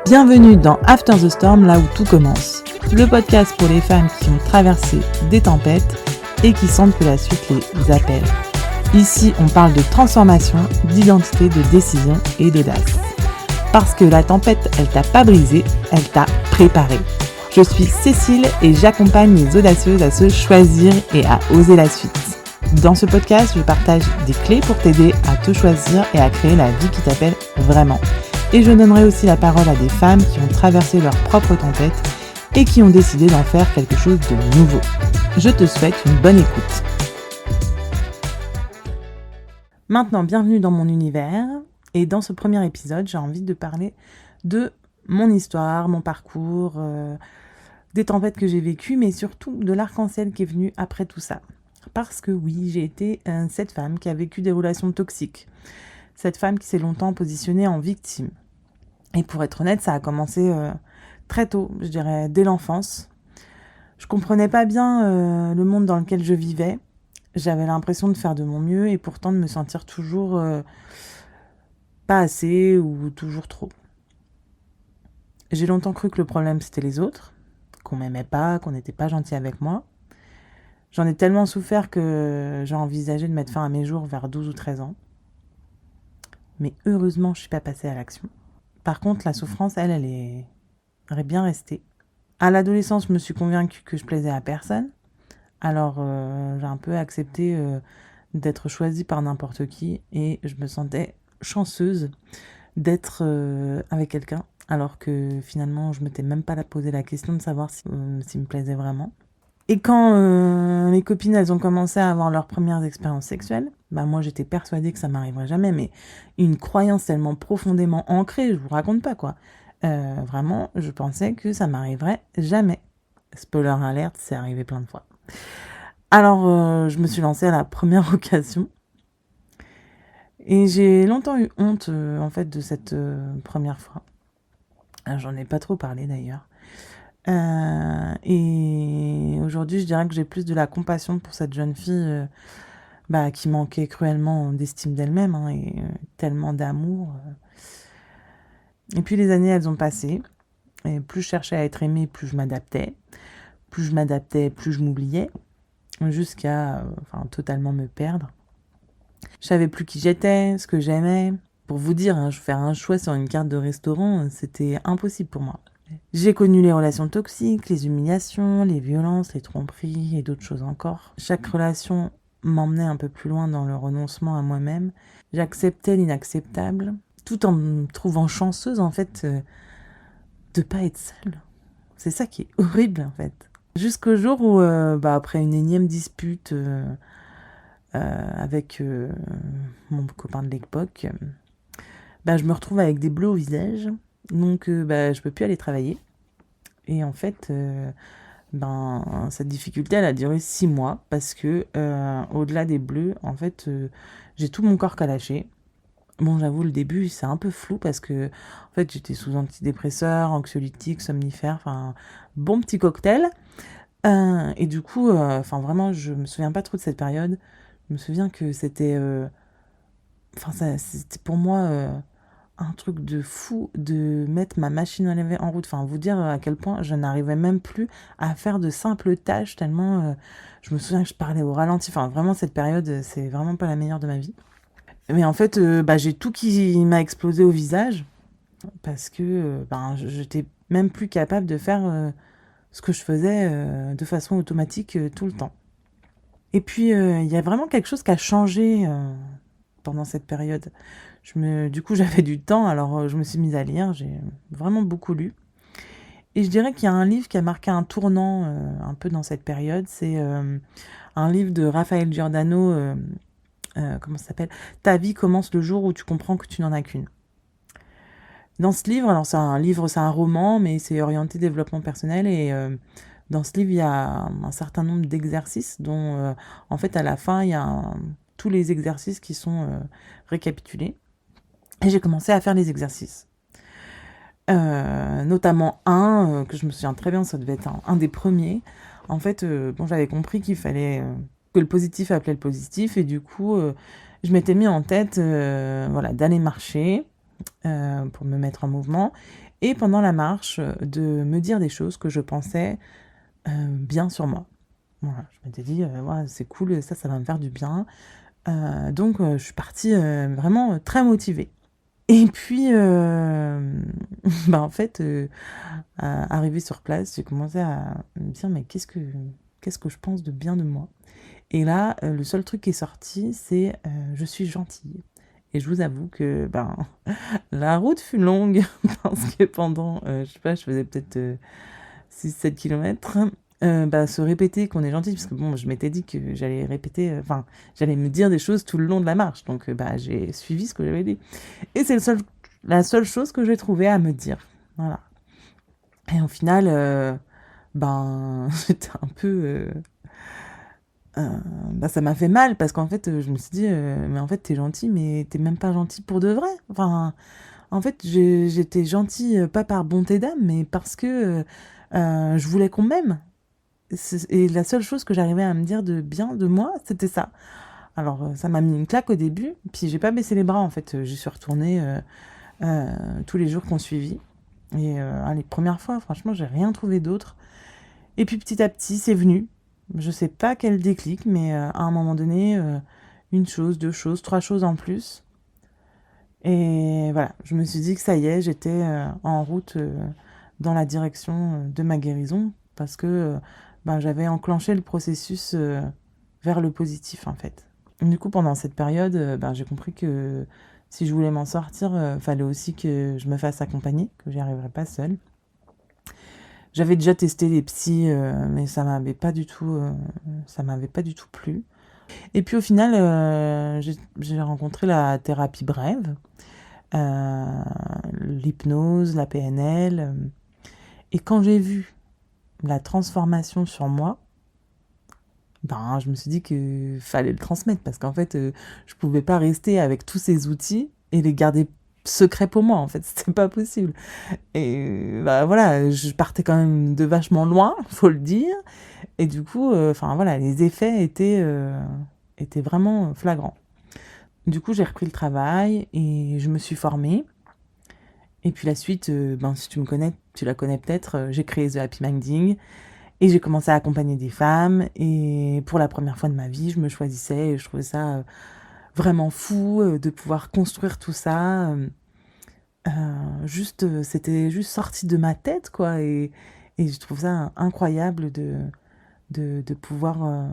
Bienvenue dans After the Storm, là où tout commence. Le podcast pour les femmes qui ont traversé des tempêtes et qui sentent que la suite les appelle. Ici, on parle de transformation, d'identité, de décision et d'audace. Parce que la tempête, elle t'a pas brisé, elle t'a préparé. Je suis Cécile et j'accompagne les audacieuses à se choisir et à oser la suite. Dans ce podcast, je partage des clés pour t'aider à te choisir et à créer la vie qui t'appelle vraiment. Et je donnerai aussi la parole à des femmes qui ont traversé leur propre tempête et qui ont décidé d'en faire quelque chose de nouveau. Je te souhaite une bonne écoute. Maintenant, bienvenue dans mon univers. Et dans ce premier épisode, j'ai envie de parler de mon histoire, mon parcours, des tempêtes que j'ai vécues, mais surtout de l'arc-en-ciel qui est venu après tout ça. Parce que oui, j'ai été cette femme qui a vécu des relations toxiques. Cette femme qui s'est longtemps positionnée en victime. Et pour être honnête, ça a commencé très tôt, je dirais dès l'enfance. Je comprenais pas bien le monde dans lequel je vivais. J'avais l'impression de faire de mon mieux et pourtant de me sentir toujours pas assez ou toujours trop. J'ai longtemps cru que le problème c'était les autres, qu'on m'aimait pas, qu'on n'était pas gentil avec moi. J'en ai tellement souffert que j'ai envisagé de mettre fin à mes jours vers 12 ou 13 ans. Mais heureusement, je suis pas passée à l'action. Par contre, la souffrance, elle est bien restée. À l'adolescence, je me suis convaincue que je plaisais à personne. Alors, j'ai un peu accepté d'être choisie par n'importe qui et je me sentais chanceuse d'être avec quelqu'un. Alors que finalement, je m'étais même pas posé la question de savoir s'il me plaisait vraiment. Et quand mes copines, elles ont commencé à avoir leurs premières expériences sexuelles, moi j'étais persuadée que ça m'arriverait jamais, mais une croyance tellement profondément ancrée, je vous raconte pas quoi. Vraiment, je pensais que ça m'arriverait jamais. Spoiler alert, c'est arrivé plein de fois. Alors, je me suis lancée à la première occasion. Et j'ai longtemps eu honte, en fait, de cette première fois. Alors, j'en ai pas trop parlé d'ailleurs. Et aujourd'hui, je dirais que j'ai plus de la compassion pour cette jeune fille qui manquait cruellement d'estime d'elle-même et tellement d'amour. Et puis les années, elles ont passé. Et plus je cherchais à être aimée, plus je m'adaptais. Plus je m'adaptais, plus je m'oubliais. Jusqu'à totalement me perdre. Je savais plus qui j'étais, ce que j'aimais. Pour vous dire, faire un choix sur une carte de restaurant, c'était impossible pour moi. J'ai connu les relations toxiques, les humiliations, les violences, les tromperies et d'autres choses encore. Chaque relation m'emmenait un peu plus loin dans le renoncement à moi-même. J'acceptais l'inacceptable, tout en me trouvant chanceuse en fait de pas être seule. C'est ça qui est horrible en fait. Jusqu'au jour où, après une énième dispute avec mon copain de l'époque, je me retrouve avec des bleus au visage. Donc, je peux plus aller travailler. Et en fait, cette difficulté, elle a duré 6 mois parce que, au-delà des bleus, en fait, j'ai tout mon corps qui a lâché. Bon, j'avoue, le début, c'est un peu flou parce que, en fait, j'étais sous antidépresseurs, anxiolytiques, somnifères, bon petit cocktail. Et du coup, vraiment, je me souviens pas trop de cette période. Je me souviens que c'était, c'était pour moi un truc de fou de mettre ma machine à laver en route. Vous dire à quel point je n'arrivais même plus à faire de simples tâches tellement je me souviens que je parlais au ralenti. Vraiment, cette période, c'est vraiment pas la meilleure de ma vie. Mais en fait, j'ai tout qui m'a explosé au visage parce que j'étais même plus capable de faire ce que je faisais de façon automatique tout le temps. Et puis, il y a vraiment quelque chose qui a changé pendant cette période. Du coup, j'avais du temps, alors je me suis mise à lire. J'ai vraiment beaucoup lu. Et je dirais qu'il y a un livre qui a marqué un tournant un peu dans cette période. C'est un livre de Raphaël Giordano, comment ça s'appelle ? Ta vie commence le jour où tu comprends que tu n'en as qu'une. Dans ce livre, alors c'est un roman, mais c'est orienté développement personnel. Et dans ce livre, il y a un certain nombre d'exercices dont, en fait, à la fin, il y a tous les exercices qui sont récapitulés. Et j'ai commencé à faire les exercices. Notamment un que je me souviens très bien, ça devait être un des premiers. En fait, j'avais compris qu'il fallait que le positif appelait le positif. Et du coup, je m'étais mis en tête d'aller marcher pour me mettre en mouvement et pendant la marche, de me dire des choses que je pensais bien sur moi. Voilà, je m'étais dit, ouais, c'est cool, ça va me faire du bien. Donc, je suis partie vraiment très motivée. Et puis, bah, en fait, arrivée sur place, j'ai commencé à me dire, mais qu'est-ce que je pense de bien de moi? Et là, le seul truc qui est sorti, c'est je suis gentille. Et je vous avoue que ben, la route fut longue parce que pendant, je sais pas, je faisais peut-être 6-7 kilomètres. Bah, se répéter qu'on est gentil, parce que bon, je m'étais dit que j'allais répéter, enfin, j'allais me dire des choses tout le long de la marche. Donc, bah, j'ai suivi ce que j'avais dit. Et c'est la seule chose que j'ai trouvé à me dire. Voilà. Et au final, ben, j'étais un peu. Bah, ça m'a fait mal parce qu'en fait, je me suis dit, mais en fait, t'es gentil, mais t'es même pas gentil pour de vrai. Enfin, en fait, j'étais gentil, pas par bonté d'âme, mais parce que je voulais qu'on m'aime. Et la seule chose que j'arrivais à me dire de bien de moi, c'était ça. Alors, ça m'a mis une claque au début, puis j'ai pas baissé les bras en fait. J'y suis retournée tous les jours qu'on suivit. Et les premières fois, franchement, j'ai rien trouvé d'autre. Et puis petit à petit, c'est venu. Je sais pas quel déclic, mais à un moment donné, une chose, deux choses, trois choses en plus. Et voilà, je me suis dit que ça y est, j'étais en route dans la direction de ma guérison parce que ben, j'avais enclenché le processus vers le positif en fait. Du coup, pendant cette période, ben, j'ai compris que si je voulais m'en sortir, fallait aussi que je me fasse accompagner, que j'y arriverais pas seule. J'avais déjà testé les psys, mais ça m'avait pas du tout plu. Et puis au final, j'ai rencontré la thérapie brève, euh, l'hypnose, la PNL. Et quand j'ai vu la transformation sur moi, ben, je me suis dit qu'il fallait le transmettre parce qu'en fait, je pouvais pas rester avec tous ces outils et les garder secrets pour moi. En fait, c'était pas possible. Et bah voilà, je partais quand même de vachement loin, faut le dire. Et du coup, enfin voilà, les effets étaient vraiment flagrants. Du coup, j'ai repris le travail et je me suis formée. Et puis la suite, ben, si tu me connais, tu la connais peut-être, j'ai créé The Happy Minding et j'ai commencé à accompagner des femmes. Et pour la première fois de ma vie, je me choisissais et je trouvais ça vraiment fou de pouvoir construire tout ça. C'était juste sorti de ma tête, quoi. Et je trouve ça incroyable de pouvoir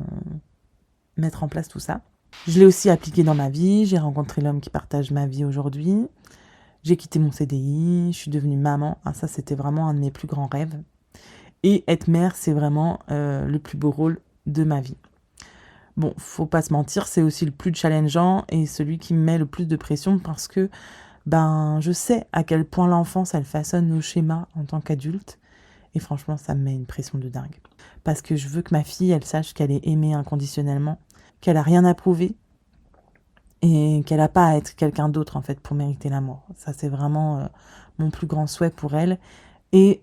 mettre en place tout ça. Je l'ai aussi appliqué dans ma vie. J'ai rencontré l'homme qui partage ma vie aujourd'hui. J'ai quitté mon CDI. Je suis devenue maman. Ah, ça, c'était vraiment un de mes plus grands rêves. Et être mère, c'est vraiment le plus beau rôle de ma vie. Bon, faut pas se mentir, c'est aussi le plus challengeant et celui qui me met le plus de pression parce que ben, je sais à quel point l'enfance, elle façonne nos schémas en tant qu'adulte. Et franchement, ça me met une pression de dingue. Parce que je veux que ma fille, elle sache qu'elle est aimée inconditionnellement, qu'elle a rien à prouver et qu'elle n'a pas à être quelqu'un d'autre, en fait, pour mériter l'amour. Ça, c'est vraiment mon plus grand souhait pour elle. Et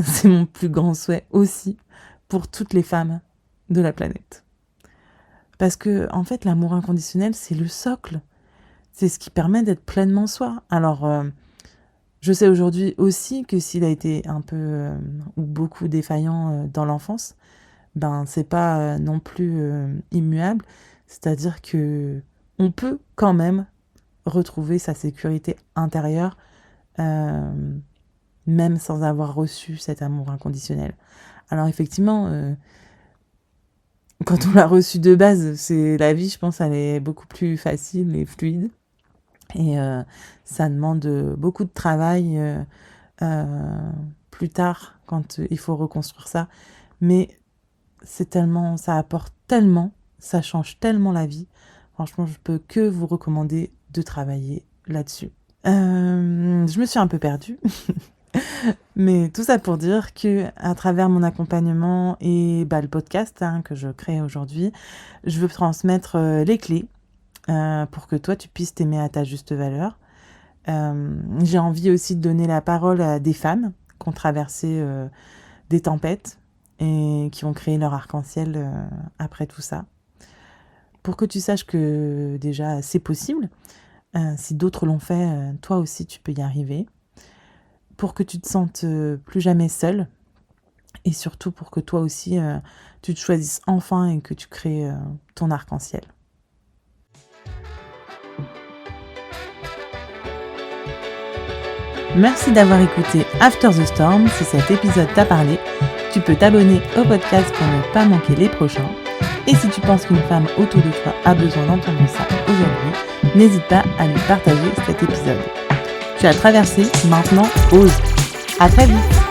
c'est mon plus grand souhait aussi pour toutes les femmes de la planète. Parce que, en fait, l'amour inconditionnel, c'est le socle. C'est ce qui permet d'être pleinement soi. Alors, je sais aujourd'hui aussi que s'il a été un peu ou beaucoup défaillant dans l'enfance, ben c'est pas non plus immuable. C'est-à-dire que on peut quand même retrouver sa sécurité intérieure, euh, même sans avoir reçu cet amour inconditionnel. Alors effectivement, quand on l'a reçu de base, c'est la vie, je pense, elle est beaucoup plus facile et fluide. Et ça demande beaucoup de travail euh, plus tard quand il faut reconstruire ça. Mais c'est tellement, ça apporte tellement, ça change tellement la vie. Franchement, je peux que vous recommander de travailler là-dessus. Je me suis un peu perdue. Mais tout ça pour dire que à travers mon accompagnement et bah, le podcast que je crée aujourd'hui, je veux transmettre les clés pour que toi tu puisses t'aimer à ta juste valeur. J'ai envie aussi de donner la parole à des femmes qui ont traversé des tempêtes et qui ont créé leur arc-en-ciel après tout ça. Pour que tu saches que déjà c'est possible. Si d'autres l'ont fait, toi aussi tu peux y arriver. pour que tu te sentes plus jamais seule et surtout pour que toi aussi tu te choisisses enfin et que tu crées ton arc-en-ciel. Merci d'avoir écouté After the Storm. Si cet épisode t'a parlé, tu peux t'abonner au podcast pour ne pas manquer les prochains. Et si tu penses qu'une femme autour de toi a besoin d'entendre ça aujourd'hui, n'hésite pas à lui partager cet épisode. Tu as traversé, maintenant ose. À très vite.